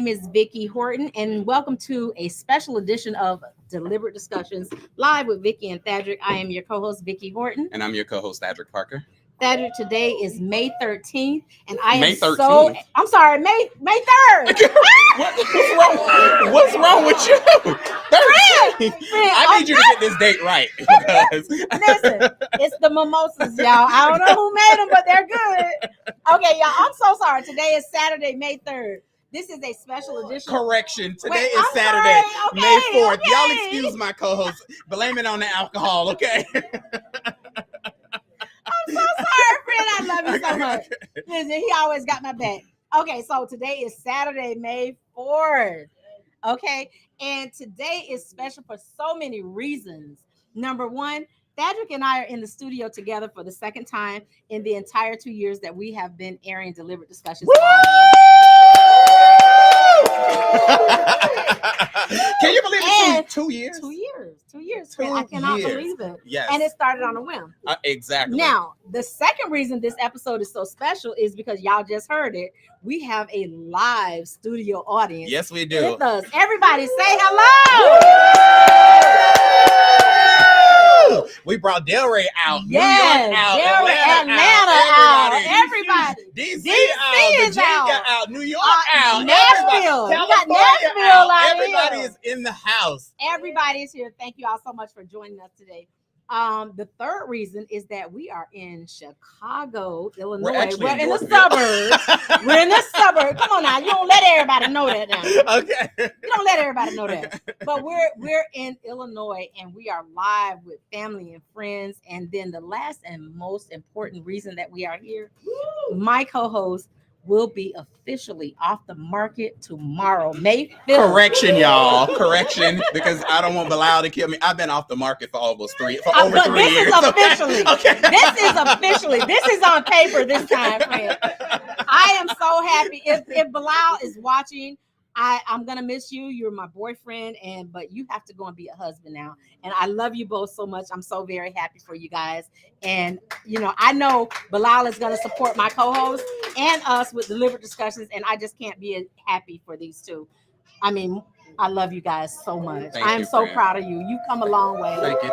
name is Vicky Horton, and welcome to a special edition of Deliberate Discussions live with Vicky and Thadric. I am your co-host, Vicky Horton. And I'm your co-host, Thadric Parker. Thadric, today is May 13th, and I am May 13th? so... I'm sorry, May 3rd. What's wrong with you? 13th. I need you to get this date right. Listen, it's the mimosas, y'all. I don't know who made them, but they're good. Okay, y'all, I'm so sorry. Today is Saturday, May 3rd. This is a special edition. Correction. Today Wait, is I'm Saturday, sorry. Okay, May 4th. okay. Y'all excuse my co-host. Blame it on the alcohol, okay? I'm so sorry, friend. I love you so much. Listen, he always got my back. Okay, so today is Saturday, May 4th. Okay, and today is special for so many reasons. Number one, Thadric and I are in the studio together for the second time in the entire 2 years that we have been airing Deliberate Discussions. Can you believe it's 2 years? 2 years. 2 years. 2 I cannot years. believe it. Yes. And it started on a whim. Exactly. Now, the second reason this episode is so special is because y'all just heard it. We have a live studio audience. Yes, we do. With us. Everybody say hello. We brought Delray out. Yes, New York out. Atlanta out. Everybody. DC is Virginia out. out. New York out. Nashville. Everybody. We got California Nashville out. out Everybody here. is in the house. Everybody is here. Thank you all so much for joining us today. The third reason is that we are in Chicago, Illinois. We're in the suburbs. We're in the suburbs. Come on now, you don't let everybody know that now. Okay. You don't let everybody know that. But we're in Illinois, and we are live with family and friends. And then the last and most important reason that we are here, my co-host will be officially off the market tomorrow, May 5th. Correction, y'all. Correction, because I don't want Bilal to kill me. I've been off the market for over 3 years. This is officially. Okay. This is officially. This is on paper this time, friend. I am so happy. If Bilal is watching, I'm gonna miss you. You're my boyfriend, but you have to go and be a husband now. And I love you both so much. I'm so very happy for you guys. And I know Bilal is gonna support my co-host and us with Deliberate Discussions. And I just can't be happy for these two. I mean, I love you guys so much. I am so proud of you. You come a long way. Thank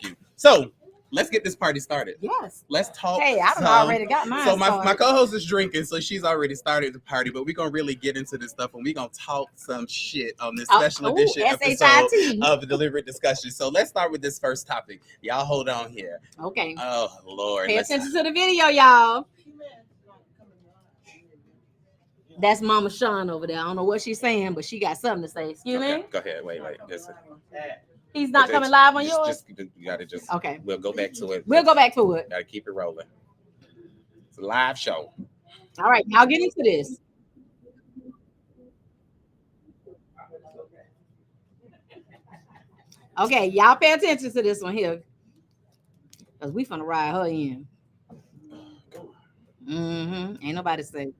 you. So let's get this party started. Yes. Let's talk. Hey, I done already got mine. So my co-host is drinking, so she's already started the party. But we're gonna really get into this stuff, and we're gonna talk some shit on this special edition episode of the Deliberate Discussion. So let's start with this first topic. Y'all hold on here. Okay. Oh Lord. Pay attention to the video, y'all. That's Mama Sean over there. I don't know what she's saying, but she got something to say. Excuse me? Go ahead. Wait. He's not coming live on yours? You gotta just. Okay. We'll go back to it. We'll go back to it. Gotta keep it rolling. It's a live show. All right, now get into this. Okay, y'all pay attention to this one here. Because we finna ride her in. Ain't nobody safe.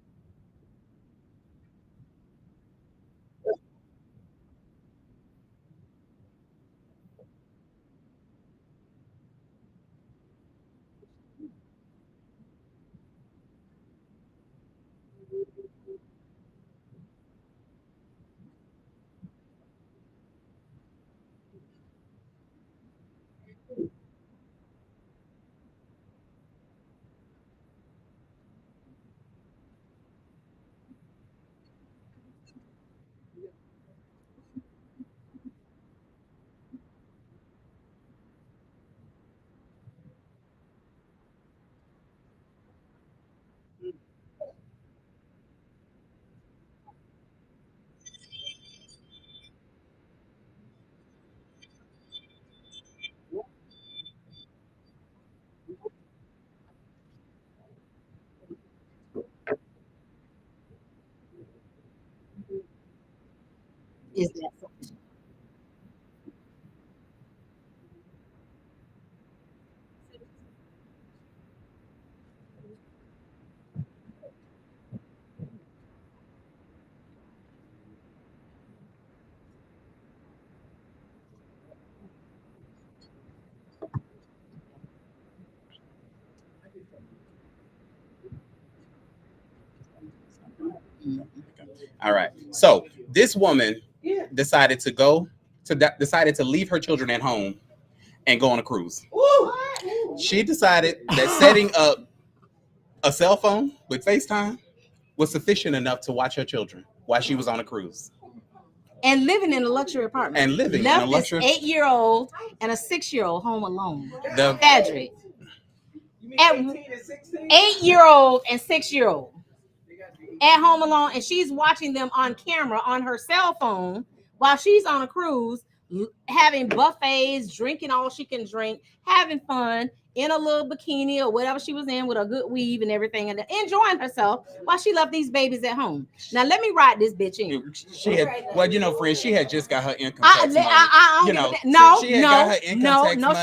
Is that so? All right. So this woman decided to leave her children at home and go on a cruise. She decided that setting up a cell phone with FaceTime was sufficient enough to watch her children while she was on a cruise. And living in a luxury apartment. Left in a luxury. This 8-year-old and a 6-year-old home alone. Fadrick. At 8-year-old and 6-year-old at home alone, and she's watching them on camera on her cell phone while she's on a cruise, having buffets, drinking all she can drink, having fun in a little bikini or whatever she was in with a good weave and everything, and enjoying herself while she left these babies at home. Now let me ride this bitch in. She had, well, you know, friend, she had just got her income tax money. She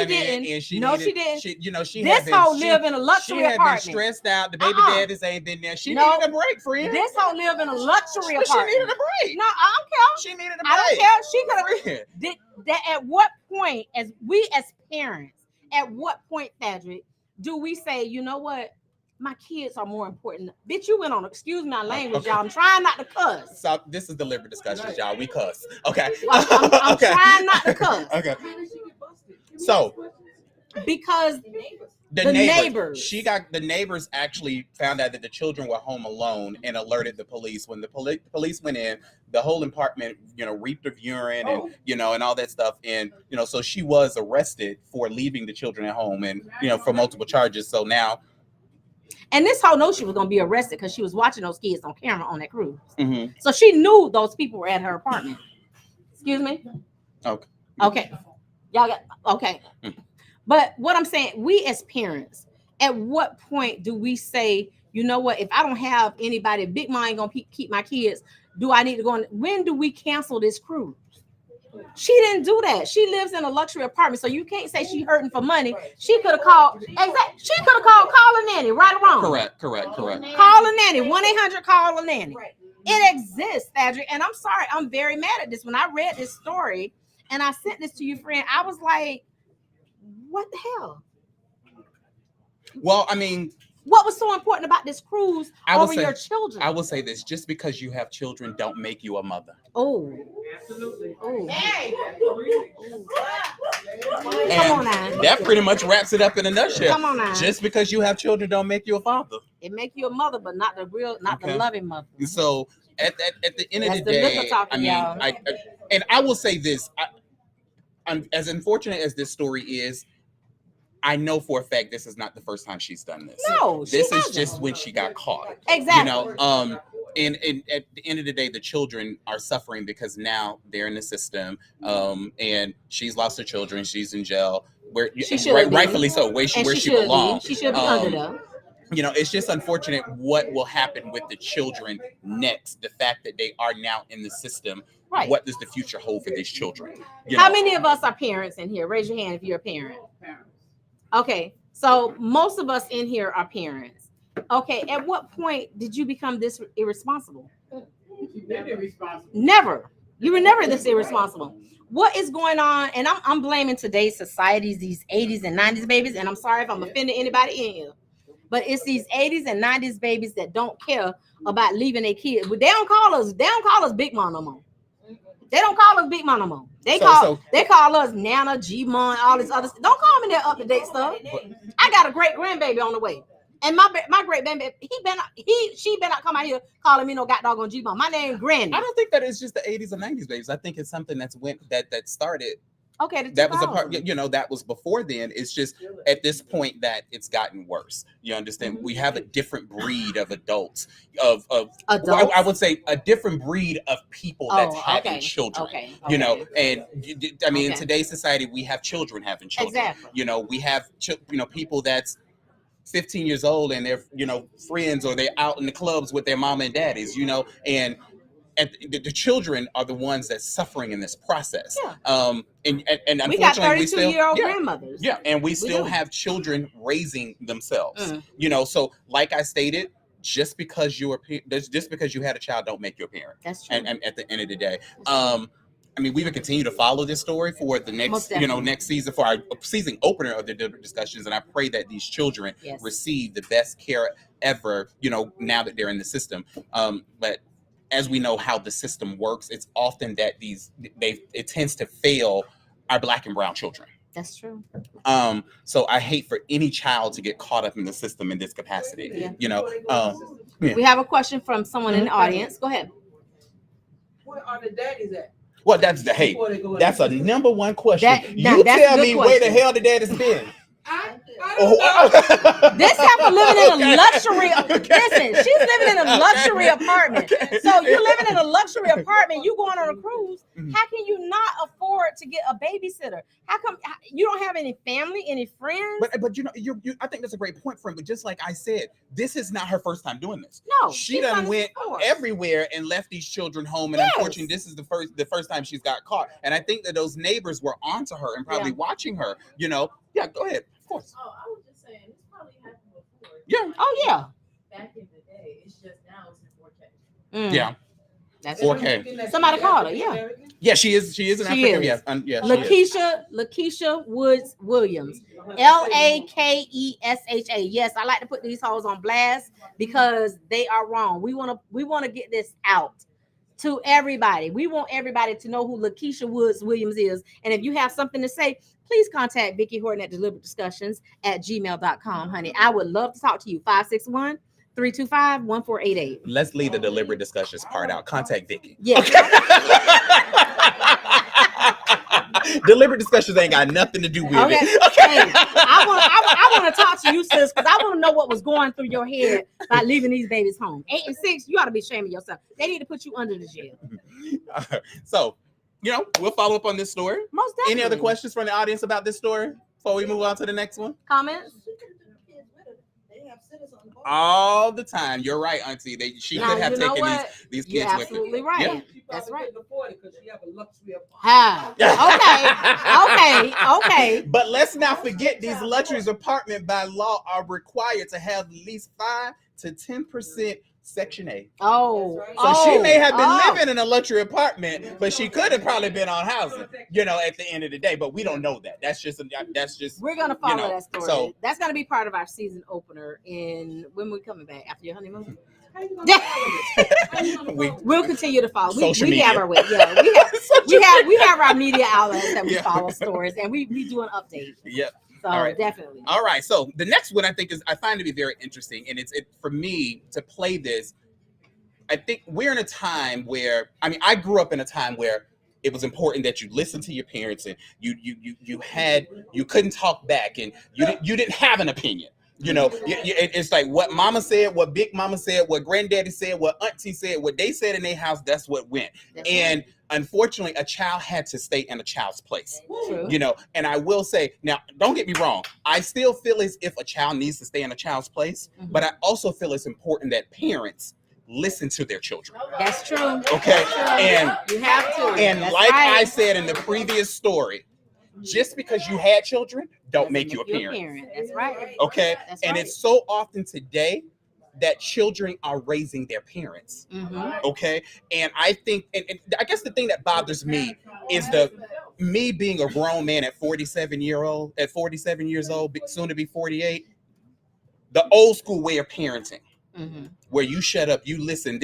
didn't. She this whole live in a luxury apartment. Been stressed out. The baby daddies ain't been there. She needed a break, friend. This whole live in a luxury apartment. She needed a break. No, I don't care. She needed a break. I don't care. She could have. That at what point, as parents, at what point, Fadrick, do we say, you know what? My kids are more important. Bitch, you went on, excuse my language, y'all. I'm trying not to cuss. So this is deliberate discussions, y'all. We cuss. Okay. I'm trying not to cuss. Okay. So because the neighbors. The neighbors actually found out that the children were home alone and alerted the police. When the police went in, the whole apartment, reeked of urine and, and all that stuff. And, so she was arrested for leaving the children at home and, for multiple charges. So now. And this whole notion was going to be arrested because she was watching those kids on camera on that cruise. Mm-hmm. So she knew those people were at her apartment. Excuse me? Okay. Y'all got, okay. Mm-hmm. But what I'm saying, we as parents, at what point do we say, you know what, if I don't have anybody, Big Mom ain't going to keep my kids, do I need to go on? When do we cancel this cruise? She didn't do that. She lives in a luxury apartment, so you can't say she hurting for money. She could have called, She could have called Call a Nanny, right or wrong? Correct. Call a Nanny, 1-800 Call a Nanny. It exists, Fadrick, and I'm sorry, I'm very mad at this. When I read this story and I sent this to you, friend, I was like, what the hell? Well, I mean, what was so important about this cruise over your children? I will say this: just because you have children, don't make you a mother. Oh, absolutely. Oh. Hey. Come on now. That pretty much wraps it up in a nutshell. Come on now. Just because you have children, don't make you a father. It make you a mother, but not the loving mother. So at the end of the day, I will say this: I'm as unfortunate as this story is. I know for a fact this is not the first time she's done this. No, this is just when she got caught. Exactly. And at the end of the day, the children are suffering because now they're in the system. And she's lost her children. She's in jail. Rightfully so. Where she belongs. She should be under them. It's just unfortunate what will happen with the children next. The fact that they are now in the system. Right. What does the future hold for these children? How many of us are parents in here? Raise your hand if you're a parent. Okay, so most of us in here are parents. Okay, at what point did you become this irresponsible? Never. You were never this irresponsible. What is going on? And I'm blaming today's societies, these 80s and 90s babies. And I'm sorry if I'm offending anybody in here, but it's these 80s and 90s babies that don't care about leaving their kids. They don't call us Big Mom no more. They don't call us Big Mom no more. They call us Nana, G-Mon, all this other stuff. Don't call me that up-to-date stuff. I got a great grandbaby on the way. And my great baby, she better not come out here calling me no doggone G-Mon. My name Granny. I don't think that it's just the 80s and 90s babies. I think it's something that started. Okay, that was a part. That was before then. It's just at this point that it's gotten worse. You understand? Mm-hmm. We have a different breed of adults. Of adults? I would say a different breed of people that's having children. Okay. And in today's society, we have children having children. Exactly. We have people that's 15 years old and they're friends or they're out in the clubs with their mama and daddies. And the children are the ones that's suffering in this process. Yeah. And unfortunately, we got 32-year-old grandmothers. Yeah, and we still have children raising themselves. So like I stated, just because you had a child, don't make you a parent. That's true. And at the end of the day, we will continue to follow this story for the next, next season, for our season opener of the discussions. And I pray that these children receive the best care ever, now that they're in the system. But as we know how the system works, it's often that it tends to fail our Black and brown children. That's true. So I hate for any child to get caught up in the system in this capacity. Yeah. You know. We have a question from someone in the audience. Go ahead. Where are the daddies at? Well, that's a number one question. That's you tell me question. where the hell the daddy's been. I don't know. This heifer living in a luxury. Listen, she's living in a luxury apartment. Okay. So you're living in a luxury apartment. You going on a cruise? How can you not afford to get a babysitter? How come you don't have any family, any friends? But you know, you I think that's a great point, friend. But just like I said, this is not her first time doing this. No, she done went everywhere and left these children home. And unfortunately, this is the first time she's got caught. And I think that those neighbors were onto her and probably watching her. You know, go ahead. Of course. Oh, I was just saying, this probably happened before. Yeah. Oh, yeah. Back in the day, it's just now it's in 4K. Yeah. That's 4K. Somebody called her. Yeah. Yeah, she is. She is an African. Yes. Yeah. Lakeisha Woods Williams. Lakesha. Yes, I like to put these hoes on blast because they are wrong. We want to get this out to everybody. We want everybody to know who Lakeisha Woods Williams is. And if you have something to say, please contact Vicky Horton at deliberatediscussions@gmail.com, honey. I would love to talk to you. 561-325-1488. Let's leave the deliberate discussions part out. Contact Vicky. Yes. Deliberate discussions ain't got nothing to do with it. Okay. Hey, I want to talk to you, sis, because I want to know what was going through your head by leaving these babies home. 8 and 6, you ought to be ashamed of yourself. They need to put you under the jail. So, you know, we'll follow up on this story. Most definitely. Any other questions from the audience about this story before we move on to the next one? Comments? All the time. You're right, Auntie. She could have taken these kids with her. Absolutely right. Yeah. That's right. Okay. But let's not forget these luxuries apartments by law are required to have at least 5 to 10% Section 8. Oh. So she may have been living in a luxury apartment, but she could have probably been on housing, you know, at the end of the day. But we don't know that. That's just we're gonna follow that story. So that's gonna be part of our season opener when we're coming back after your honeymoon. We'll continue to follow. We have our way. Yeah, we have our media outlets that we follow stories, and we do an update. Yep. So definitely. All right. So the next one I find to be very interesting, and it's for me to play this. I think we're in a time where I grew up in a time where it was important that you listen to your parents and you couldn't talk back and you didn't have an opinion. You know, it's like what mama said, what big mama said, what granddaddy said, what auntie said, what they said in their house, that's what went. And unfortunately, a child had to stay in a child's place. True. You know, and I will say, now, don't get me wrong. I still feel as if a child needs to stay in a child's place, but I also feel it's important that parents listen to their children. That's true. Okay. And you have to. And that's right. I said in the previous story, just because you had children don't make you a parent. That's right. Okay. That's and right. it's so often today that children are raising their parents. Okay. And I think, and I guess the thing that bothers me is me being a grown man at 47 years old, soon to be 48, the old school way of parenting. Where you shut up, you listen,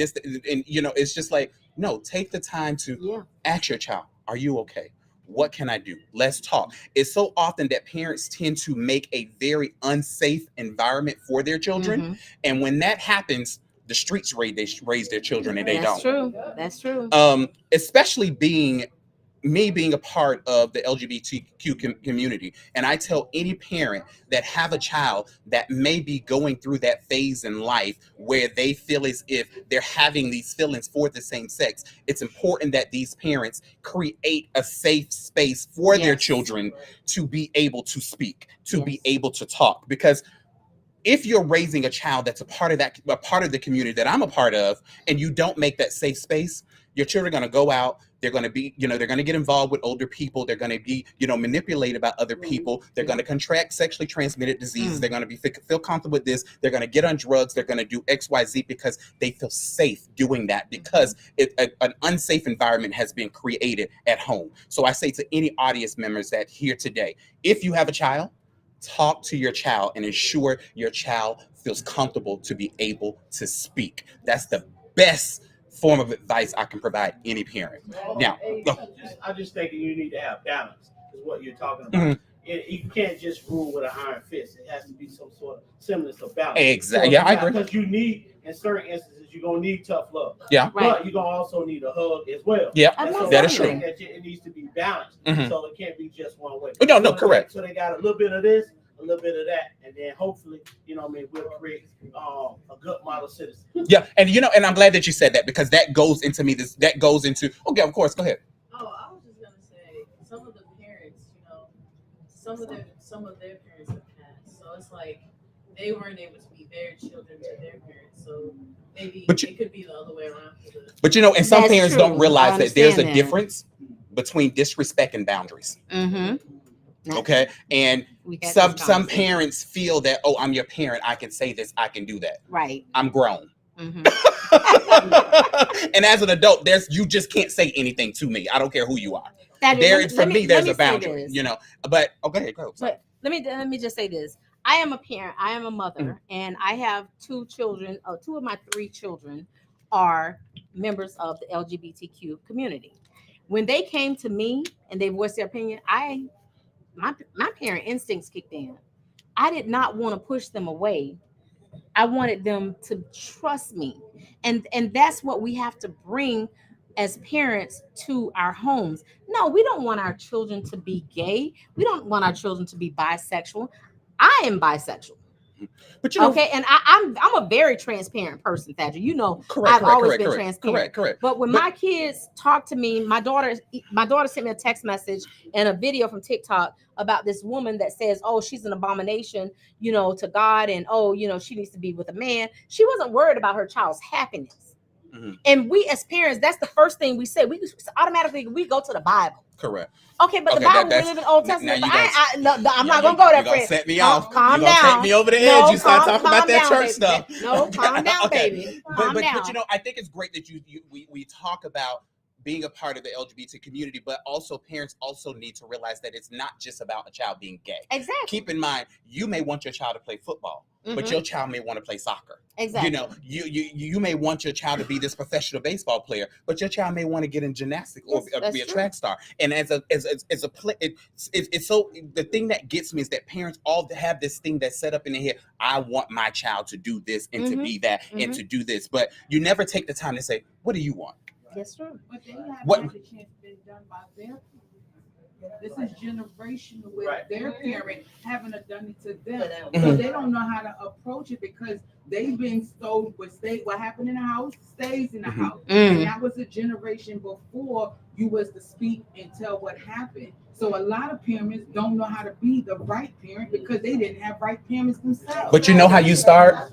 and you know, it's just like, no, take the time to ask your child, are you okay? What can I do? Let's talk. It's so often that parents tend to make a very unsafe environment for their children. And when that happens, the streets raise their children and they don't. That's true. Especially being a part of the LGBTQ community. And I tell any parent that have a child that may be going through that phase in life where they feel as if they're having these feelings for the same sex, it's important that these parents create a safe space for their children to be able to speak, to be able to talk. Because if you're raising a child that's a part of the community that I'm a part of, and you don't make that safe space, your children are going to go out. They're going to be, they're going to get involved with older people. They're going to be, manipulated by other people. They're going to contract sexually transmitted diseases. They're going to feel comfortable with this. They're going to get on drugs. They're going to do X, Y, Z because they feel safe doing that because an unsafe environment has been created at home. So I say to any audience members that here today, if you have a child, talk to your child and ensure your child feels comfortable to be able to speak. That's the best form of advice I can provide any parent. Now, I'm just thinking you need to have balance, is what you're talking about. You can't just rule with an iron fist. It has to be some sort of semblance of balance. Exactly. Yeah, I agree. Because you need, in certain instances, you're going to need tough love. Yeah. But you're going to also need a hug as well. Yeah, so that is true. It needs to be balanced. So it can't be just one way. No, correct. So they got a little bit of this, a little bit of that, and then hopefully, we'll create a good model citizen. Yeah, and and I'm glad that you said that, because that goes into okay, of course, go ahead. Oh, I was just gonna say, some of the parents, some of their parents have passed, so it's like they weren't able to be their children to their parents, so maybe it could be the other way around. But and some parents don't realize that there's a difference between disrespect and boundaries. Okay, and some parents feel that, oh, I'm your parent, I can say this, I can do that. Right. I'm grown. And as an adult, you just can't say anything to me. I don't care who you are. There's a boundary, But okay, go. But let me just say this. I am a parent. I am a mother, and I have 2 children. 2 of my 3 children are members of the LGBTQ community. When they came to me and they voiced their opinion, my parent instincts kicked in. I did not want to push them away. I wanted them to trust me. And that's what we have to bring as parents to our homes. No, we don't want our children to be gay. We don't want our children to be bisexual. I am bisexual. But okay, and I'm a very transparent person, Thaddeus. I've always been transparent. Correct. But when my kids talk to me, my daughter sent me a text message and a video from TikTok about this woman that says, oh, she's an abomination, to God, and she needs to be with a man. She wasn't worried about her child's happiness. And we as parents, that's the first thing we say. We automatically go to the Bible. Correct. Okay, but the Bible, we live in the Old Testament. I'm not gonna go there, friend. Set me off. Calm down. Take me over the edge. You start talking about that church baby. stuff. No, calm down, baby. Calm but down. I think it's great that we talk about being a part of the LGBT community, but also parents also need to realize that it's not just about a child being gay. Exactly. Keep in mind, you may want your child to play football, but your child may want to play soccer. Exactly. You may want your child to be this professional baseball player, but your child may want to get in gymnastics or be a track star. And the thing that gets me is that parents all have this thing that's set up in their head. I want my child to do this and to be that and to do this, but you never take the time to say, what do you want? Yes, true. But they haven't had the chance been done by their people. This is generational with their parent having done it to them. So they don't know how to approach it because they've been told what happened in the house stays in the house. And that was a generation before you was to speak and tell what happened. So a lot of parents don't know how to be the right parent because they didn't have right parents themselves. But you know how you start?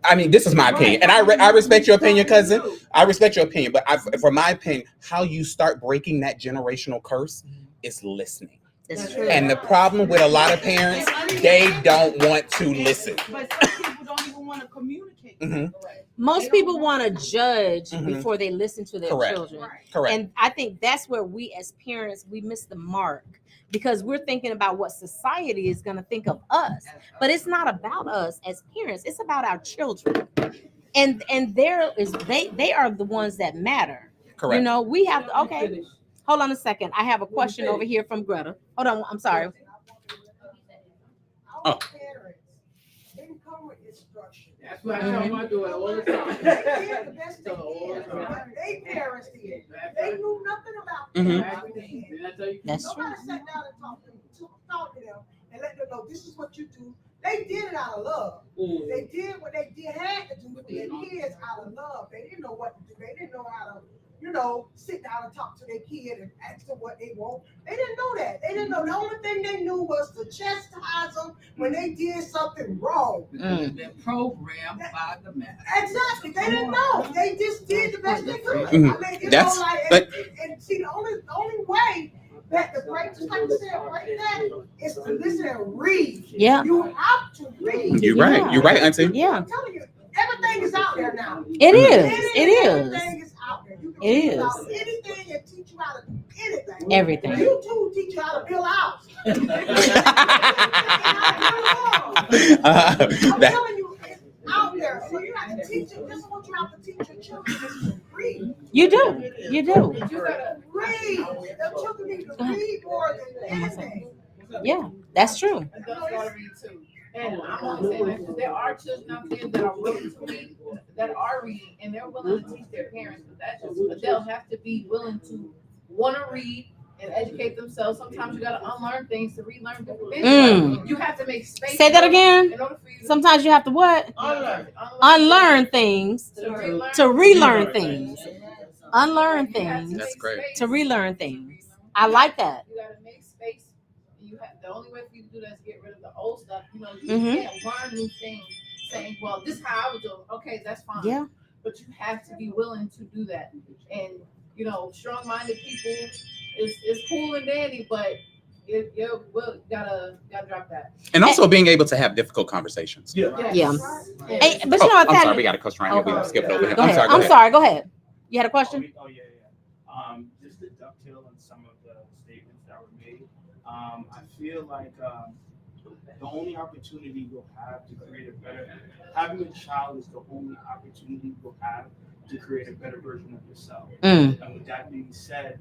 I mean, this is my opinion. And I respect your opinion, cousin. I respect your opinion. But for my opinion, how you start breaking that generational curse is listening. That's true. And the problem with a lot of parents, they don't want to listen. But some people don't even want to communicate. Most people want to judge before they listen to their children. Correct. And I think that's where we as parents, we miss the mark because we're thinking about what society is going to think of us. But it's not about us as parents. It's about our children. And they are the ones that matter. Correct. We have to, okay. Hold on a second. I have a question over here from Greta. Hold on. I'm sorry. Our parents didn't come with instruction. That's what I tell my daughter all the time. They did the best they did. They parents did. They knew nothing about everything. That's true. Nobody sat down and talked to them and let them know this is what you do. They did it out of love. They did what they had to do with their kids out of love. They didn't know what to do. They didn't know how to, sit down and talk to their kid and ask them what they want. They didn't know that. They didn't know. The only thing they knew was to chastise them when they did something wrong. They've been programmed by the man. Exactly. They didn't know. They just did the best they could. And see, the only way that the break, just like you said, break that is to listen and read. Yeah. You have to read. You're right. You're right, Auntie. Yeah. I'm telling you, everything is out there now. It is. Everything is out there. You can read about anything and teach you how to do anything. Everything. YouTube teach you how to build a house. I'm telling you, out there. So you have to teach them. This is what you have to teach your children. Read. You do. You do. You gotta read. The children need to read more than anything. Yeah, that's true. Adults gotta read too. And I'm only saying that because there are children out there that are willing to read, that are reading, and they're willing to teach their parents. But they'll have to be willing to want to read and educate themselves. Sometimes you gotta unlearn things to relearn different things. You have to make space. Say that again. In order for you to Sometimes you have to what? Unlearn things to relearn things. Unlearn things. That's great. To relearn things. I like that. You gotta make space. You have the only way for you to do that is get rid of the old stuff. You know, you Mhm. can't learn new things. Saying, "Well, this is how I would do it." Okay, that's fine. Yeah. But you have to be willing to do that. And you know, strong-minded people is cool and dandy, but you gotta drop that. And also being able to have difficult conversations. Yeah. Yes. Hey, but you know what? I'm Thaddeus- sorry, we got a question right here. We skipped over him. Go I'm ahead. sorry. Go I'm ahead. sorry. Go ahead. You had a question? Oh yeah. Just to dovetail on some of the statements that were made, I feel like the only opportunity we'll have to create a better, having a child is the only opportunity we'll have to create a better version of yourself. Mm. And with that being said,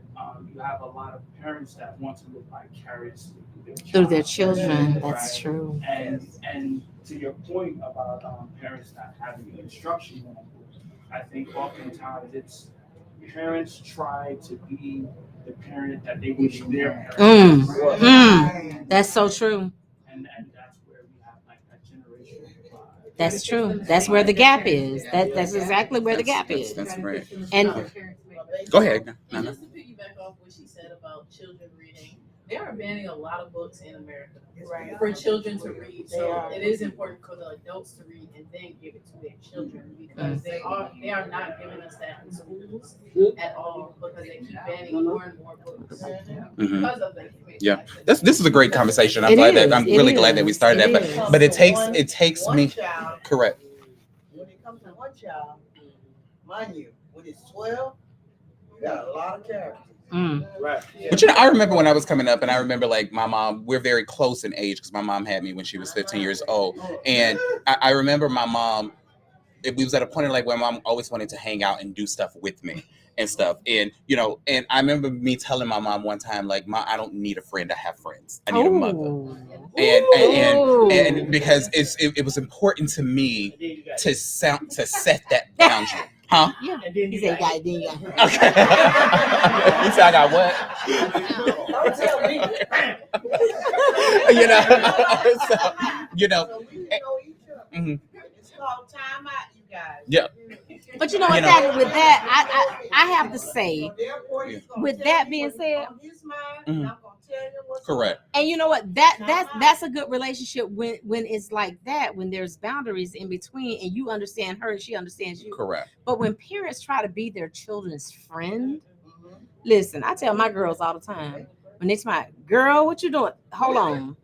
you have a lot of parents that want to live vicariously Through their children. Right? That's true. And to your point about parents not having an instruction manual, I think oftentimes it's parents try to be the parent that they wish their parents were. That's so true. And that's where we have like that generation. That's true. That's where the gap is. That's exactly where the gap is. That's right. And Go ahead. And No. just to piggyback off what she said about children reading, they are banning a lot of books in America for children to read. So it is important for the adults to read and then give it to their children because they are not giving us that in schools at all because they keep banning more and more books Mhm. because of the information. Yeah. This is a great conversation. I'm It glad is. that I'm It really is. glad that we started It that. is. But it takes One me child, correct. when it comes to one child, mind you, when it's 12, you got a lot of characters. Right. But you know, I remember when I was coming up, and I remember like my mom. We're very close in age because my mom had me when she was 15 years old, and I remember my mom. We was at a point in like where mom always wanted to hang out and do stuff with me and stuff, and you know, and I remember me telling my mom one time like, "Mom, I don't need a friend. I have friends. I need a mother." And because it was important to me to set that boundary, huh? yeah. And then He you said, got, "Then you got." Okay. You said I got Don't tell me. what? You know, so, you know. So we know each other. Mhm. It's called time out, you guys. Yeah. But you know what? You know. Thaddeus, with that, I have to say, So therefore, he's gonna with tell that you being what's said- on his mind, Mhm. and I'm gonna tell you what's Correct. and you know what? That's a good relationship when it's like that. When there's boundaries in between, and you understand her and she understands you. Correct. But when parents try to be their children's friend, listen, I tell my girls all the time when they my girl, what you doing? Hold on,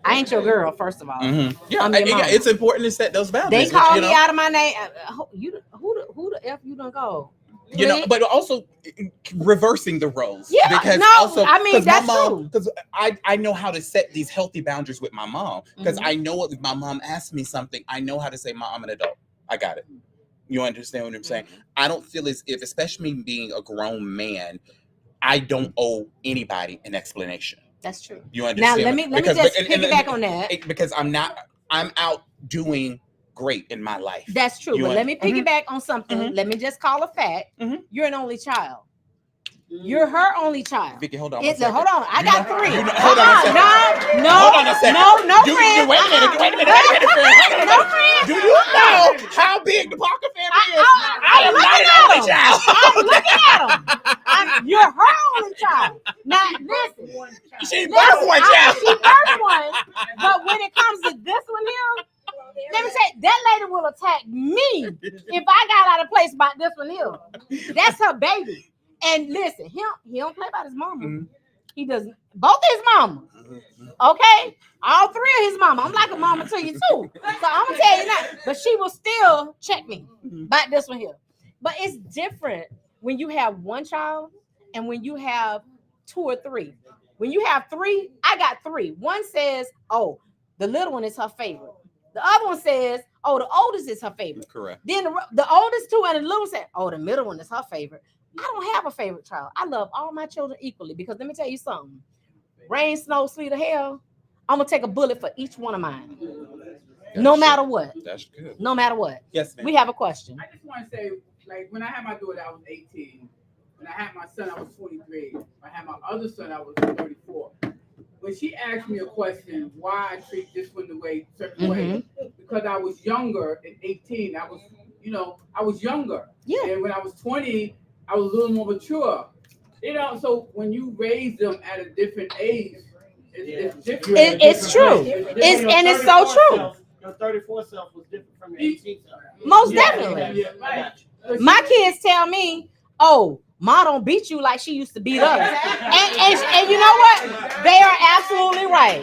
I ain't your girl. First of all, Mhm. Yeah, I'm your yeah, mom. it's important to set those they boundaries. call you me know? out of my name. Who the f you done call? You know, Really? but also reversing the roles. Yeah, because no, also, I mean, 'cause my that's mom, true. because I know how to set these healthy boundaries with my mom. Because Mhm. I know what if my mom asks me something, I know how to say, "Mom, I'm an adult. I got it." You understand what I'm saying? I don't feel as if, especially me being a grown man, I don't owe anybody an explanation. That's true. You Now understand? let me Because- just and- piggyback on that. because I'm out doing great in my life. That's true. You But let me want- piggyback on something. Mhm. Let me just call a fact. Mhm. You're an only child. You're her only child. Vicky, hold on. Hold one second. on. I You got know- three. you know- hold on a second. No, Hold on a second. no You- friends. Wait a minute. Wait a minute. Friend. No friends. Do you know how big the Parker family is? I am looking not an at only them. child. I'm looking at them. You're her only child. Now listen. She birthed one child. She birthed one. But when it comes to this one here, let me say that lady will attack me if I got out of place about this one here. That's her baby. And listen, he don't play about his mama. Mhm. He doesn't. Both his mama. Okay, all three of his mama. I'm like a mama to you too. So I'm gonna tell you that. But she will still check me about this one here. But it's different when you have one child and when you have two or three. When you have three, I got three. One says, "Oh, the little one is her favorite." The other one says, oh, the oldest is her favorite. Correct. Then the oldest two and the little said, oh, the middle one is her favorite. I don't have a favorite child. I love all my children equally because let me tell you something. Rain, snow, sleet, or hell, I'm going to take a bullet for each one of mine. No matter what. That's good. No matter what. Yes, ma'am. We have a question. I just want to say, like, when I had my daughter, I was 18. When I had my son, I was 23. When I had my other son, I was 34. When she asked me a question, why I treat this one the way, certain way, because I was younger at 18. I was, I was younger. Yeah. And when I was 20, I was a little more mature. So when you raise them at a different age, it's different. It's true. It's so true. Your 34 self was different from your 18 self. Most definitely. Right. My kids tell me, oh, Ma don't beat you like she used to beat us. And you know what? They are absolutely right.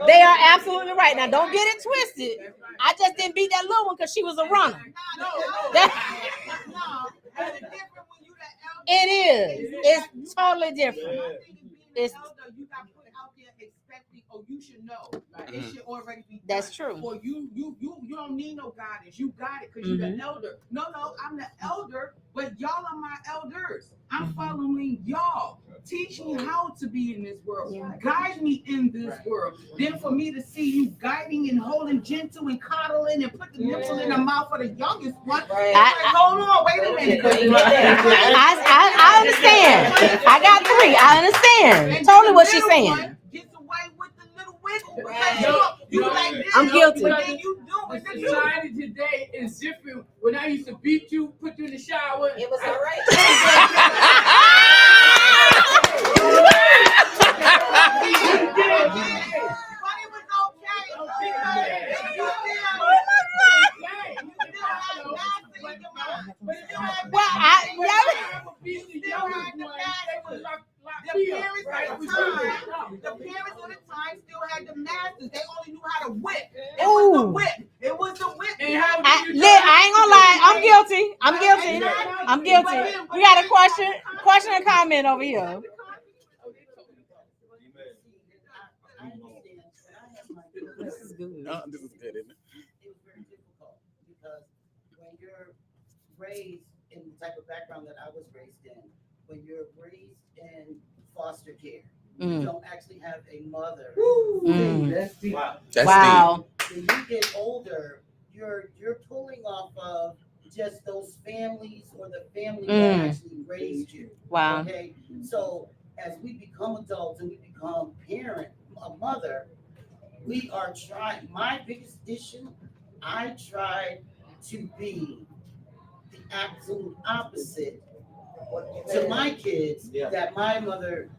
They are absolutely right. Now, don't get it twisted. I just didn't beat that little one because she was a runner. It is. It's totally different. It's you got put out there expecting, oh, you should know. Like, it should already be done. That's true. Or you don't need no guidance. You got it because you're the elder. No, I'm the elder, but y'all are my elders. I'm following y'all. Teach me how to be in this world. Guide me in this world. Then for me to see you guiding and holding gentle and coddling and put the nipple in the mouth of the youngest one. Hold on, wait a minute. I understand. I got 3. I understand. Totally what she's saying. Gets away with the little wiggle. You like this. I'm guilty. The society today is different. When I used to beat you, put you in the shower, It was all right. The parents at the time still had the masters. They only knew how to whip. It was the whip. It was the whip. I ain't gonna lie. I'm guilty. We got a question and comment over here. This is good. This is good, isn't it? It's very difficult because when you're raised in the type of background that I was raised in, when you're raised in foster care, you don't actually have a mother. That's Wow. When you get older, you're pulling off of just those families or the family that actually raised you. Wow. Okay, so as we become adults and we become a mother, we are trying. My biggest issue, I tried to be the absolute opposite to my kids that my mother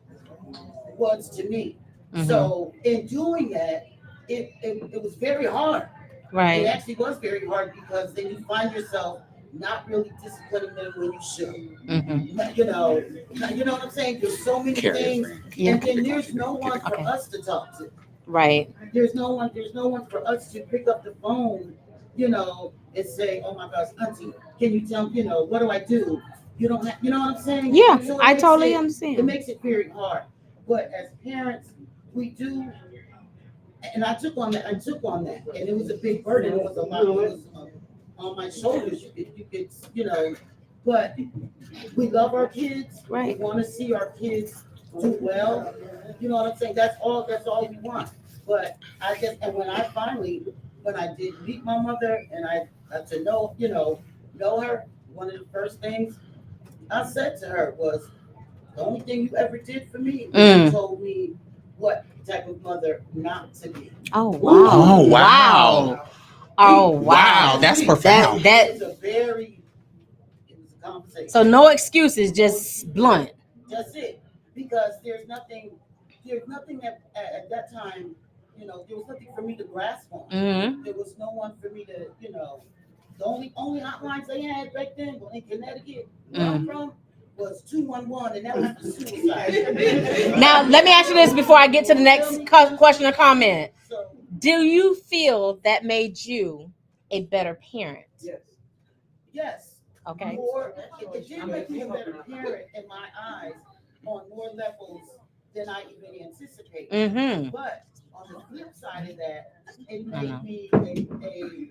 was to me. So in doing that, it was very hard. Right. It actually was very hard because then you find yourself not really disciplining them when you should. You know what I'm saying? There's so many things, and then there's no one for us to talk to. Right. There's no one for us to pick up the phone, and say, "Oh my gosh, auntie, can you tell me, what do I do?" You don't have, you know what I'm saying? Yeah, So I totally understand. It makes it very hard. But as parents, we do, and I took on that, and it was a big burden. It was a lot on my shoulders. You could, but we love our kids. Right. We want to see our kids do well. You know what I'm saying? That's all we want. But I guess, and when I did meet my mother and I got to know her, one of the first things I said to her was, the only thing you ever did for me was you told me what type of mother not to be. Oh, wow. Oh, wow. Oh, wow. That's profound. It was a conversation. So no excuses, just blunt. That's it. Because there's nothing at that time, there was nothing for me to grasp on. There was no one for me to, the only hotlines they had back then in Connecticut, where I'm from, was 211, and that was the suicide. Now, let me ask you this before I get to the next question or comment. Do you feel that made you a better parent? Yes. Okay. It did make me a better parent in my eyes on more levels than I even anticipated. But on the flip side of that, it I know. made me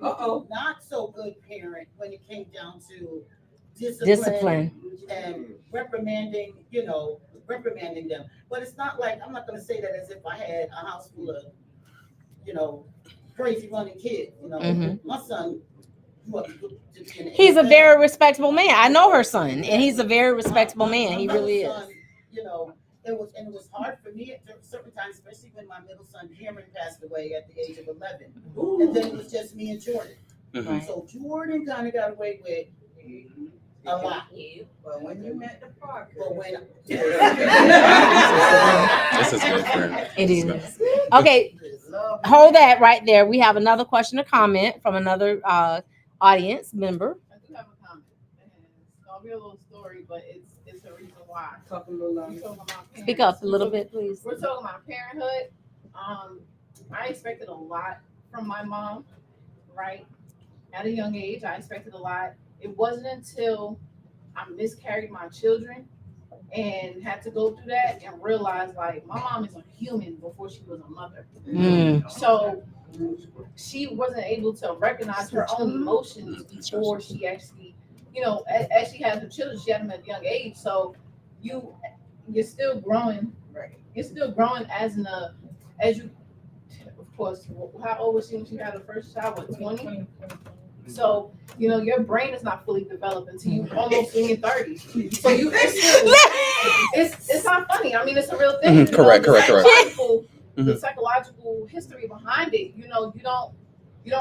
a not so good parent when it came down to discipline. And reprimanding them. But it's not like, I'm not going to say that as if I had a house full of, crazy running kids. My son, He's a very respectable man. I know her son, and he's a very respectable man. He really is. It was hard for me at certain times, especially when my middle son Cameron passed away at the age of 11. And then it was just me and Jordan. Right. So Jordan kind of got away with a lot. But when you met the Parker. But when This is good, friend. It is. Okay, hold that right there. We have another question or comment from another audience member. I do have a comment. And it's gonna be a little story, but it's the reason why. Talk a little We're louder. talking about Speak up a parents. little bit, please. We're talking about parenthood. I expected a lot from my mom, right? At a young age, I expected a lot. It wasn't until I miscarried my children and had to go through that and realize, like, my mom is a human before she was a mother. So she wasn't able to recognize her own emotions before she actually, as she has her children, she had them at a young age. So you're still growing. Right. You're still growing as you, of course. How old was she when she had her first child? What, 20? So, your brain is not fully developed until you almost in your 30s. So it's not funny. I mean, it's a real thing. Correct. The psychological history behind it, you don't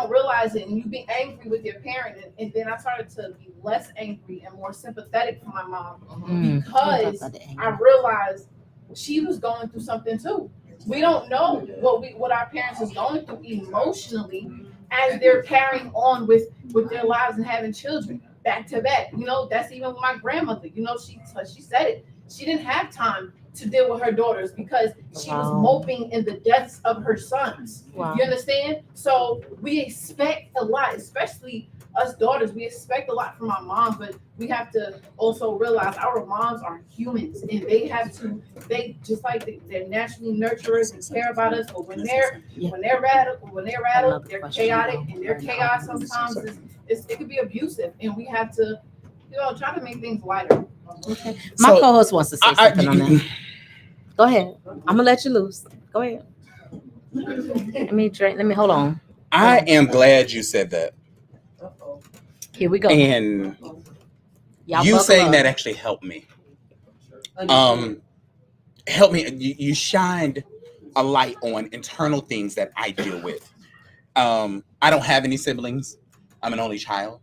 realize it, and you be angry with your parent. And then I started to be less angry and more sympathetic for my mom because I realized she was going through something too. We don't know what our parents is going through emotionally as they're carrying on with their lives and having children back to back. That's even with my grandmother. She said it. She didn't have time to deal with her daughters because she was moping in the deaths of her sons. Wow. You understand? So we expect a lot, especially us daughters. We expect a lot from our moms, but we have to also realize our moms are humans, and they just like they're naturally nurturers and care about us. But when they're rattled, they're chaotic, and their chaos sometimes it could be abusive, and we have to try to make things lighter. Okay. My co-host wants to say something on that. Go ahead. I'm gonna let you loose. Go ahead. Let me hold on. I am glad you said that. Here we go. And Y'all you buckle saying up. that actually helped me. Help me. You shined a light on internal things that I deal with. I don't have any siblings. I'm an only child.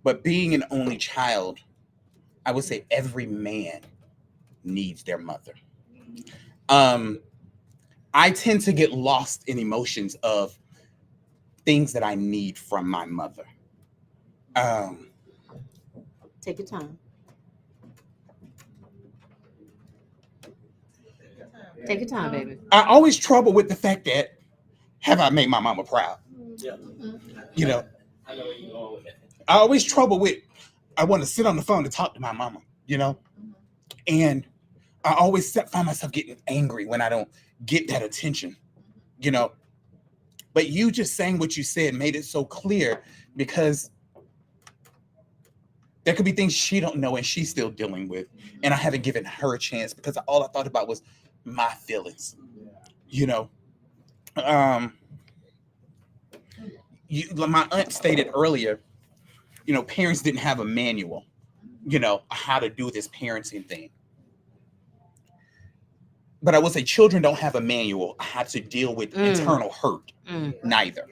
But being an only child, I would say every man needs their mother. I tend to get lost in emotions of things that I need from my mother. Take your time. Take your time, baby. I always trouble with the fact that, have I made my mama proud? Yeah. You know, I know where you're going with that. I always trouble with, I want to sit on the phone to talk to my mama, and I always find myself getting angry when I don't get that attention, But you just saying what you said made it so clear, because there could be things she don't know and she's still dealing with, and I haven't given her a chance because all I thought about was my feelings, my aunt stated earlier, parents didn't have a manual, how to do this parenting thing. But I would say children don't have a manual how to deal with internal hurt, neither.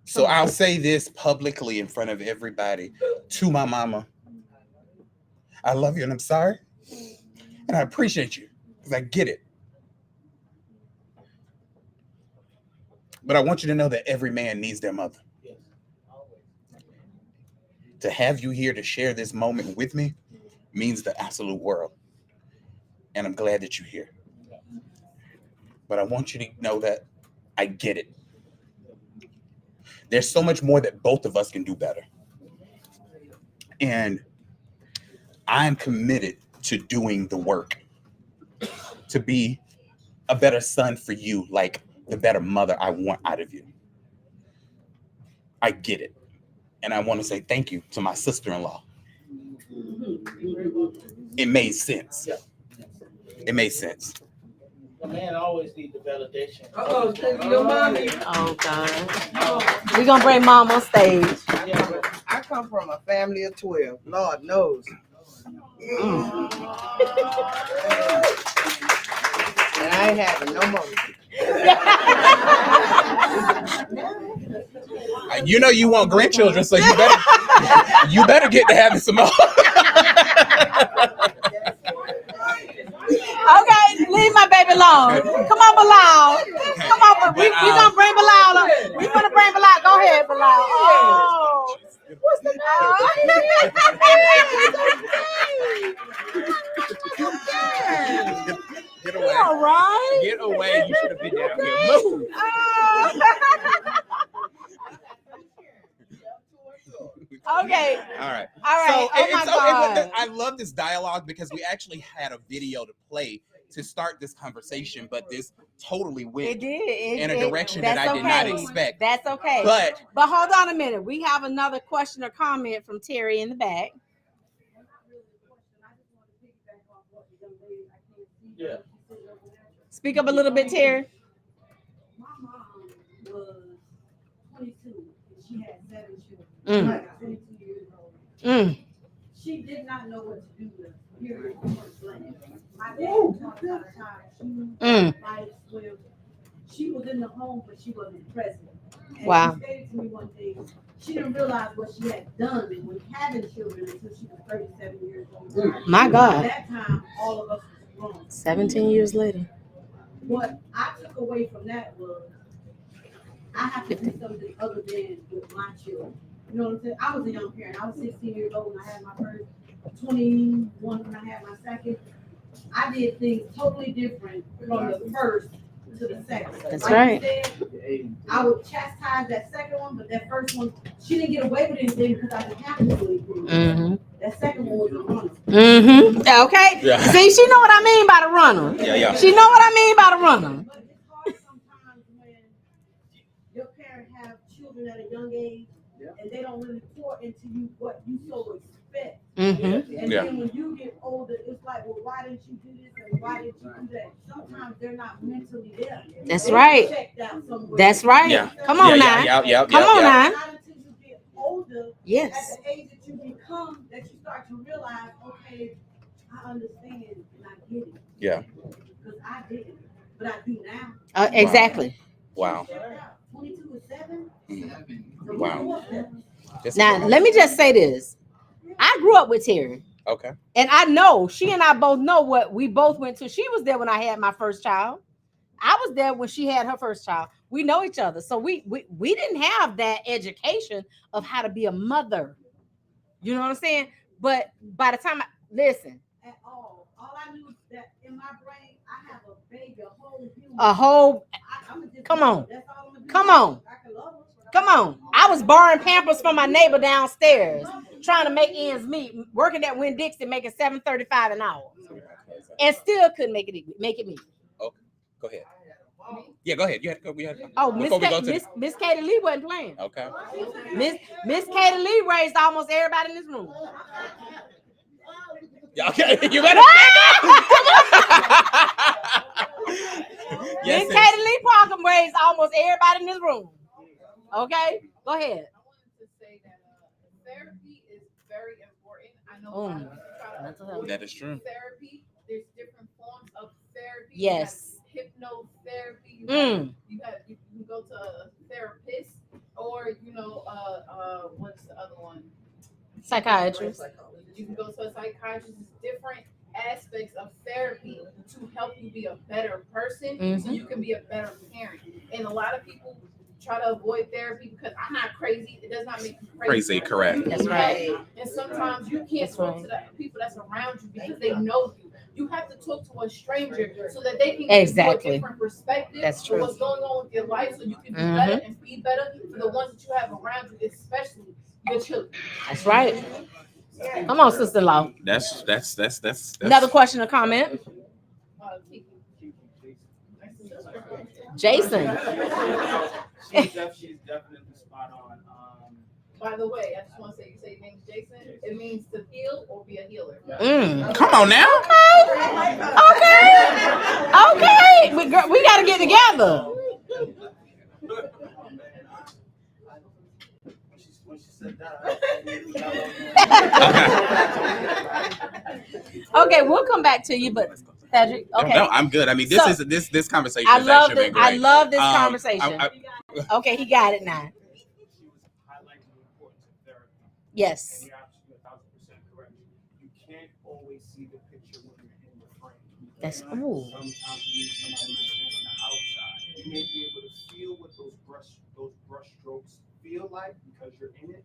So I'll say this publicly in front of everybody to my mama. I love you and I'm sorry. And I appreciate you because I get it. But I want you to know that every man needs their mother. To have you here to share this moment with me means the absolute world. And I'm glad that you're here. But I want you to know that I get it. There's so much more that both of us can do better. And I'm committed to doing the work to be a better son for you, like the better mother I want out of you. I get it. And I want to say thank you to my sister-in-law. It made sense. It made sense. The man always needs the validation. Oh, your mommy. Oh God. We're gonna bring mom on stage. I come from a family of 12. Lord knows. And I ain't having no more. You know you want grandchildren, so you better get to having some more. Okay, leave my baby alone. Come on, Bilal. Come on, we gonna bring Bilal up. We gonna bring Bilal. Go ahead, Bilal. Oh. What's the Get away. All right. Get away. You should have been down here. Move. Okay. All right. All right. So, Oh my God. I love this dialogue because we actually had a video to play to start this conversation, but this totally went in a direction that I did not expect. That's okay. But hold on a minute. We have another question or comment from Terry in the back. Yeah. Speak up a little bit, Terry. My mom was 22 and she had 7 children. 22 years old. She did not know what to do with her. Period. My dad talked about a time she was in the home, but she wasn't present. And Wow. She stated to me one day, she didn't realize what she had done when having children until she was 37 years old. My God. At that time, all of us was grown. 17 years later. What I took away from that was I have to do something other than with my children. You know what I'm saying? I was a young parent. I was 16 years old when I had my first, 21 when I had my second. I did things totally different from the first to the second. That's like right. You said, I would chastise that second one, but that first one, she didn't get away with anything because I didn't have to do anything. That second one was a runner. Okay. Yeah. See, she know what I mean by the runner. Yeah. She know what I mean by the runner. But it's hard sometimes when your parents have children at a young age and they don't really pour into you what you so expect. And then when you get older, it's like, well, why didn't you do this and why didn't you do that? Sometimes they're not mentally there. That's right. Checked out somewhere. That's right. Yeah. Come on now. Come on now. Not until you get older, Yes. at the age that you become, that you start to realize, okay, I understand and I get it. Yeah. Because I didn't, but I do now. Exactly. Wow. 22 is 7. Wow. Now, let me just say this. I grew up with Terry. Okay. And I know she and I both know what we both went to. She was there when I had my first child. I was there when she had her first child. We know each other. So we didn't have that education of how to be a mother. You know what I'm saying? But by the time listen. At all I knew that in my brain, I have a baby, Come on. Come on. Come on. I was borrowing Pampers from my neighbor downstairs, trying to make ends meet, working at Winn-Dixie, making $7.35 an hour. And still couldn't make it meet. Okay. Go ahead. Yeah, go ahead. You had to go. Oh, Miss Katie Lee wasn't playing. Okay. Miss Katie Lee raised almost everybody in this room. Okay, you better. Miss Katie Lee Parker raised almost everybody in this room. Okay, go ahead. I wanted to say that therapy is very important. I know that is true. Therapy. There's different forms of therapy. Yes. Hypnotherapy. You can go to a therapist, or what's the other one? Psychiatrist. You can go to a psychiatrist. It's different aspects of therapy to help you be a better person, so you can be a better parent. And a lot of people try to avoid therapy because I'm not crazy. It does not make you crazy. Correct. That's right. And sometimes you can't talk to the people that's around you because they know you. You have to talk to a stranger so that they can give you a different perspective of what's going on with your life, so you can do better and be better for the ones that you have around you, especially your children. That's right. Come on, sister-in-law. That's Another question or comment? Jason. She's definitely spot on. By the way, I just want to say, you say your name's Jason. It means to heal or be a healer. Come on now. Okay. We got to get together. When she said that, Okay, we'll come back to you, but Cedric, okay. No, I'm good. I mean, this conversation. I has love actually this. been great. I love this conversation. Okay, he got it now. highlighting the importance of therapy. Yes. And you're absolutely 1,000% correct. You can't always see the picture when you're in the frame. That's Sometimes cool. you need somebody to stand on the outside. You may be able to feel what those brush strokes feel like because you're in it,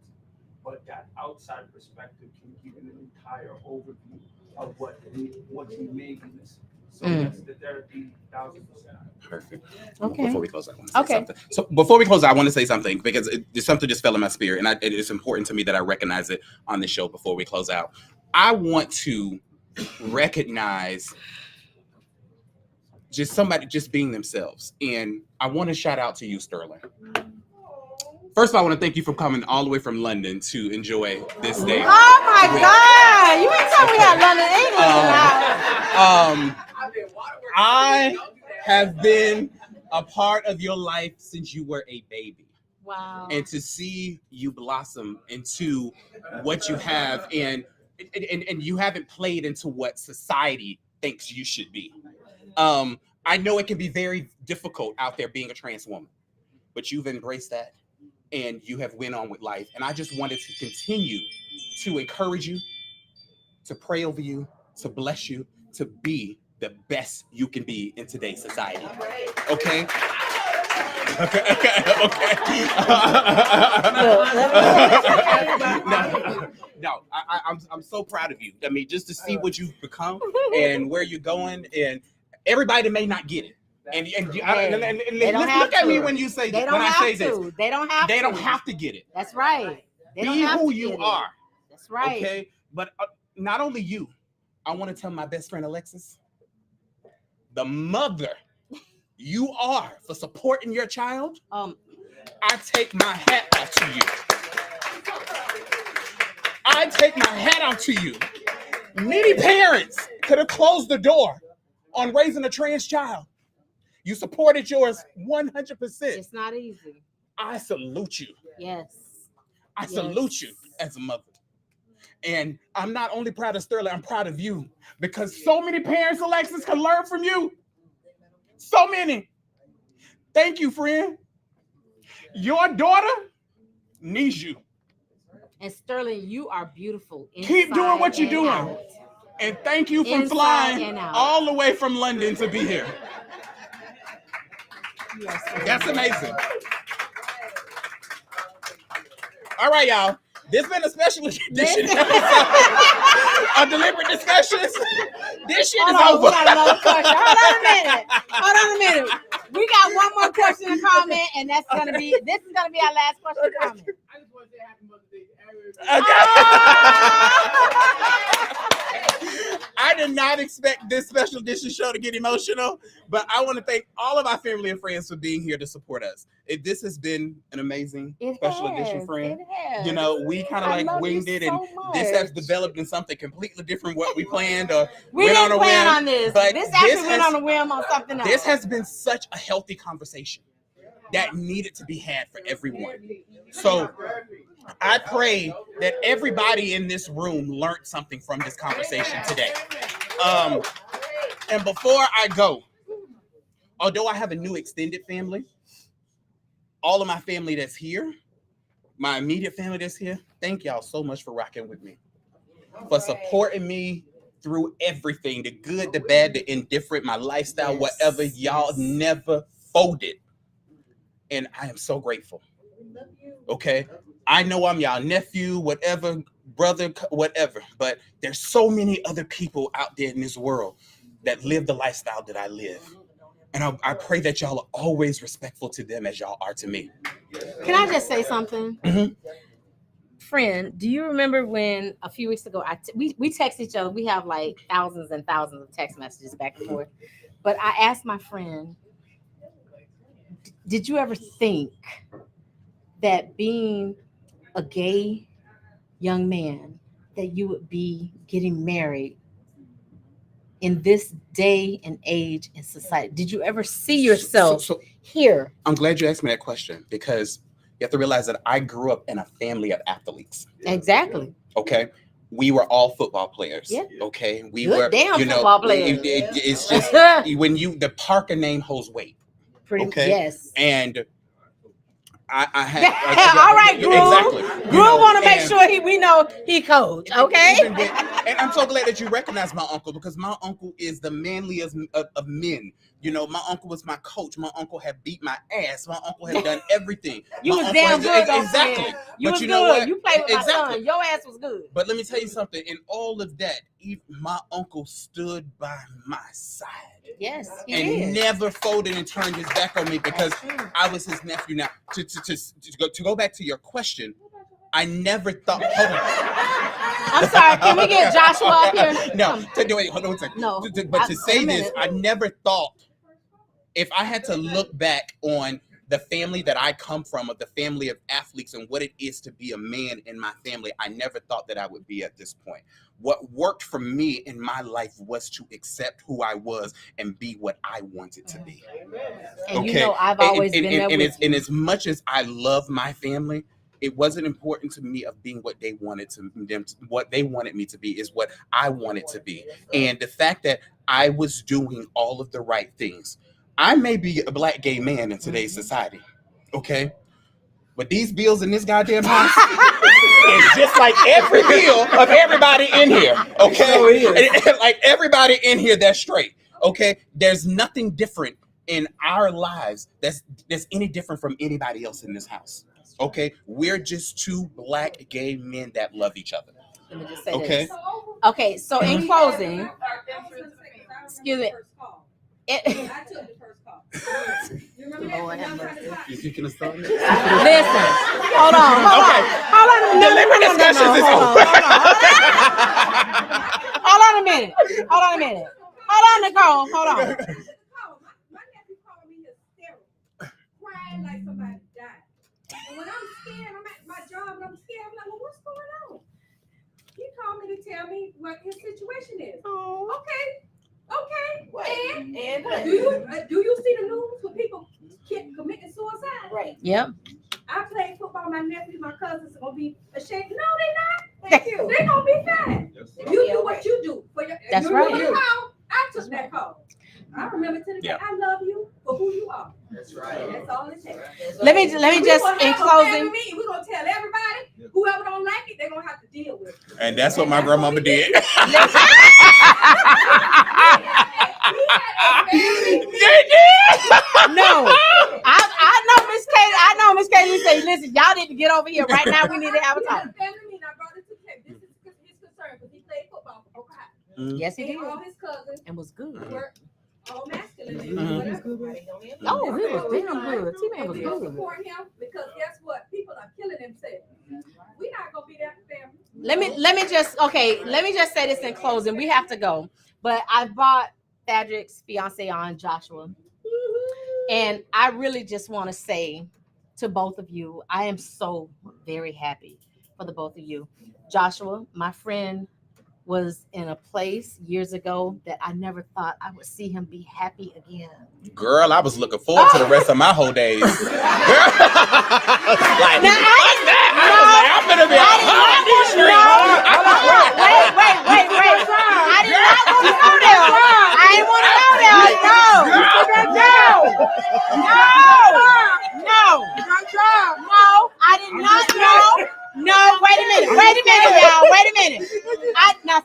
but that outside perspective can give you an entire overview of what you may be missing. So yes, the therapy 1,000%. Perfect. Okay. Before we close, I want to say something. So before we close, I want to say something because something just fell in my spirit, and it is important to me that I recognize it on the show before we close out. I want to recognize somebody just being themselves, and I want to shout out to you, Sterling. First of all, I want to thank you for coming all the way from London to enjoy this day. Oh my God! You ain't tell me we had London, England. I have been a part of your life since you were a baby. Wow. And to see you blossom into what you have, and you haven't played into what society thinks you should be. I know it can be very difficult out there being a trans woman, but you've embraced that. And you have went on with life. And I just wanted to continue to encourage you, to pray over you, to bless you, to be the best you can be in today's society. Okay? Okay. No, I'm so proud of you. I mean, just to see what you've become and where you're going, and everybody may not get it. And look at me when you say this. When I say this, they don't have to get it. That's right. They Be who you are. That's right. Okay, but not only you. I want to tell my best friend Alexis, the mother you are for supporting your child. I take my hat off to you. I take my hat off to you. Many parents could have closed the door on raising a trans child. You supported yours 100%. It's not easy. I salute you. Yes. I salute you as a mother. And I'm not only proud of Sterling, I'm proud of you because so many parents, Alexis, can learn from you. So many. Thank you, friend. Your daughter needs you. And Sterling, you are beautiful. Keep doing what you're doing. Out. And thank you for flying all the way from London to be here. That's amazing. All right, y'all. This has been a special edition of Deliberate Discussions. This shit is over. We got another question. Hold on a minute. We got one more question and comment, and this is gonna be our last question and comment. I just want to say happy Mother's Day to everybody. I did not expect this special edition show to get emotional, but I want to thank all of our family and friends for being here to support us. This has been an amazing special edition, friend. You know, we kind of like winged it, and this has developed in something completely different what we planned or we went didn't on a plan whim. on this. But this actually went on a whim on something else. This has been such a healthy conversation that needed to be had for everyone. So I pray that everybody in this room learned something from this conversation today. And before I go, although I have a new extended family, all of my family that's here, my immediate family that's here, thank y'all so much for rocking with me, for supporting me through everything, the good, the bad, the indifferent, my lifestyle, whatever. Y'all never folded. And I am so grateful. Okay? I know I'm y'all nephew, whatever, brother, whatever, but there's so many other people out there in this world that live the lifestyle that I live. And I pray that y'all are always respectful to them as y'all are to me. Can I just say something? Mm-hmm. friend, do you remember when a few weeks ago we text each other? We have like thousands and thousands of text messages back and forth. But I asked my friend, did you ever think that being a gay young man, that you would be getting married in this day and age in society? Did you ever see yourself here? I'm glad you asked me that question, because you have to realize that I grew up in a family of athletes. Exactly. Okay. We were all football players. Yeah. Okay. We Good were, damn you know, football players. It's just when the Parker name holds weight. Pretty okay. Yes. And I had all right, Groove. Exactly. Groove want to make sure we know he coach. Okay. And I'm so glad that you recognize my uncle, because my uncle is the manliest of men. You know, my uncle was my coach. My uncle had beat my ass. My uncle had done everything. You my was damn good. Exactly. You but was you know good. what? You played with my exactly. son. Your ass was good. But let me tell you something. In all of that, my uncle stood by my side. Yes, he and did. Never folded and turned his back on me because I was his nephew. Now, to go back to your question, I never thought. Hold on. I'm sorry. Can we get Joshua up here? No. Hold on a second. No. But to say this, I never thought, if I had to look back on the family that I come from, of the family of athletes, and what it is to be a man in my family, I never thought that I would be at this point. What worked for me in my life was to accept who I was and be what I wanted to be. And okay. You know, I've always been there with you. And as much as I love my family, it wasn't important to me of being what they wanted what they wanted me to be is what I wanted to be. And the fact that I was doing all of the right things. I may be a black gay man in today's society, okay? But these bills in this goddamn house is just like every bill of everybody in here, okay? Like everybody in here that's straight, okay? There's nothing different in our lives that's any different from anybody else in this house, okay? We're just two black gay men that love each other. Let me just say okay? This. Okay, so in closing, excuse me. I took the first call. You remember Lord have mercy. You can start. Listen, hold on. Hold on a minute. Hold on a minute. Hold on, Nicole. Hold on. My nephew called me hysterical, crying like somebody died. And when I'm scared, I'm at my job and I'm scared. I'm like, well, what's going on? He called me to tell me what his situation is. Oh. Okay. And do you see the news when people committing suicide? Right. Yep. I played football. My nephew, my cousins are gonna be ashamed. No, they're not. Thank you. They're gonna be fine. Yes, you do what you do for your. That's right. I took that call. I remember to the day. I love you for who you are. That's right. That's all it takes. Let me just in closing. We're gonna tell everybody. Whoever don't like it, they're gonna have to deal with it. And that's what my grandmama did. No, I know Miss Katie. I know Miss Katie say, listen, y'all need to get over here right now. We need to have a talk. This is his concern because he played football for Oklahoma. Yes, he did. All his cousins and was good. Were all masculine. Oh, he was damn good. T-Man was good. Support him because guess what? People are killing themselves. We're not gonna be there for family. Let me just say this in closing. We have to go, but I brought Thadrick's fiance on, Joshua, and I really just want to say to both of you, I am so very happy for the both of you. Joshua, my friend, was in a place years ago that I never thought I would see him be happy again. Girl, I was looking forward to the rest of my whole days. I'm gonna be on these streets. Wait. I did not want to go there. I didn't want to go there. No, I did not know. No, wait a minute, y'all. Wait a minute. I did not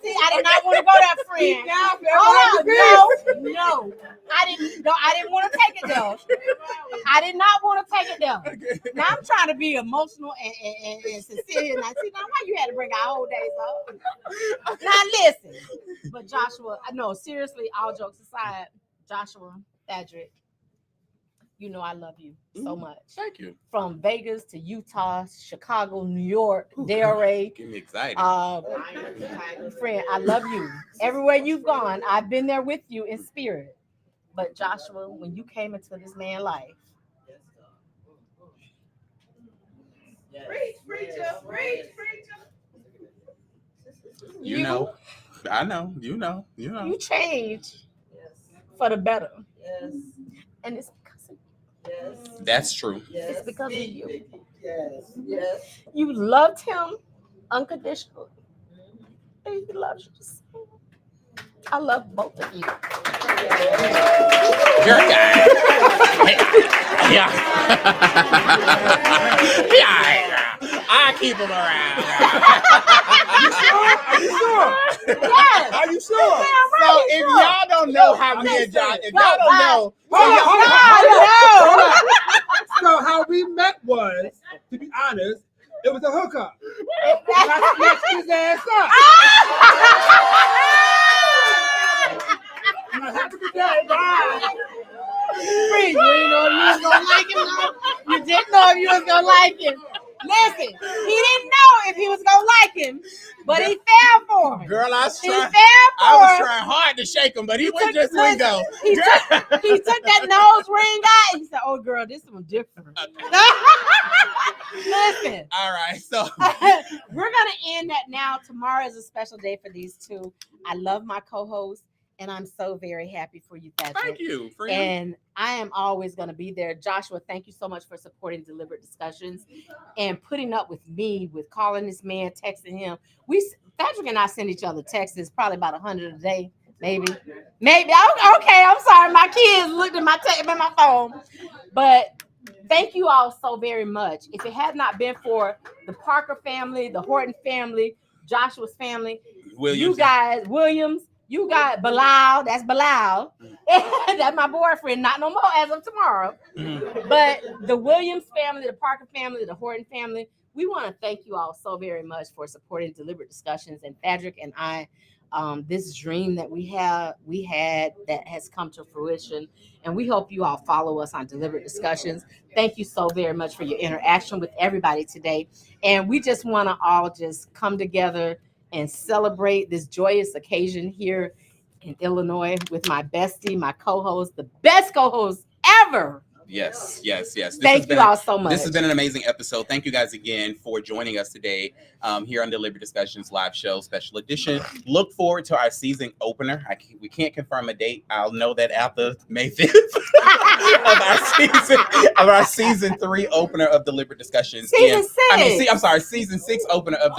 want to go there, friend. No. I didn't want to take it there. I did not want to take it there. Now I'm trying to be emotional and sincere. Now, why you had to bring our whole days up? Now listen, but Joshua, no, seriously, all jokes aside, Joshua, Thadrick, you know I love you so much. Thank you. From Vegas to Utah, Chicago, New York, Delray. Get me excited. Friend, I love you. Everywhere you've gone, I've been there with you in spirit. But Joshua, when you came into this man's life, You know, I know, you know. You changed for the better. Yes. And it's because of Yes. That's true. Yes. It's because of you. Yes. Yes. You loved him unconditionally. And he loves you. I love both of you. You're a guy. Yeah. I keep him around. Are you sure? Yes. Are you sure? So if y'all don't know how me and John, if y'all don't know, Hold on. So how we met was, to be honest, it was a hookup. I snatched his ass up. Have a good day. Bye. Free, you didn't know if you was gonna like him. No? You didn't know if you was gonna like him. Listen, he didn't know if he was gonna like him, but he fell for him. girl, I was He trying. fell for I was him. trying hard to shake him, but he wouldn't took- just lingo. He took that nose ring out and he said, "Oh, girl, this one different." Listen, All right, so we're gonna end that now. Tomorrow is a special day for these two. I love my co-host, and I'm so very happy for you, Patrick. thank you, friend. And I am always going to be there. Joshua, thank you so much for supporting Deliberate Discussions and putting up with me, with calling this man, texting him. Patrick and I send each other texts. It's probably about 100 a day, maybe. Okay, I'm sorry. My kids looked at my phone. But thank you all so very much. If it had not been for the Parker family, the Horton family, Joshua's family, you got Bilal. That's Bilal. That's my boyfriend. Not no more as of tomorrow. But the Williams family, the Parker family, the Horton family, we want to thank you all so very much for supporting Deliberate Discussions. And Patrick and I, this dream that we had that has come to fruition. And we hope you all follow us on Deliberate Discussions. Thank you so very much for your interaction with everybody today. And we just want to all just come together and celebrate this joyous occasion here in Illinois with my bestie, my co-host, the best co-host ever. Yes. Thank you all so much. This has been an amazing episode. Thank you guys again for joining us today here on Deliberate Discussions live show special edition. Look forward to our season opener. We can't confirm a date. I'll know that after May 5th of our season 3 opener of Deliberate Discussions. Season 6. Season 6 opener of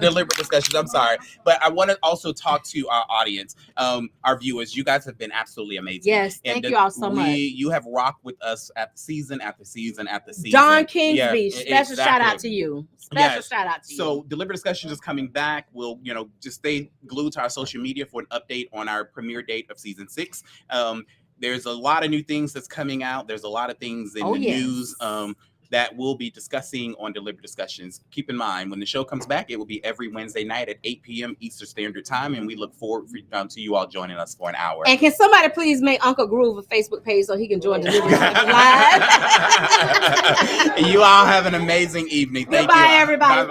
Deliberate Discussions. I'm sorry, but I want to also talk to our audience, our viewers. You guys have been absolutely amazing. Yes, thank you all so much. You have rocked with us at season after season after season. Don Kingsby, special exactly. shout out to you. Shout out to you. So Deliberate Discussions is coming back. We'll, just stay glued to our social media for an update on our premiere date of season 6. There's a lot of new things that's coming out. There's a lot of things in the news that we'll be discussing on Deliberate Discussions. Keep in mind, when the show comes back, it will be every Wednesday night at 8 p.m. Eastern Standard Time, and we look forward to you all joining us for an hour. And can somebody please make Uncle Groove a Facebook page so he can join Deliberate Discussions live? You all have an amazing evening. Thank you. Goodbye, everybody. Bye-bye.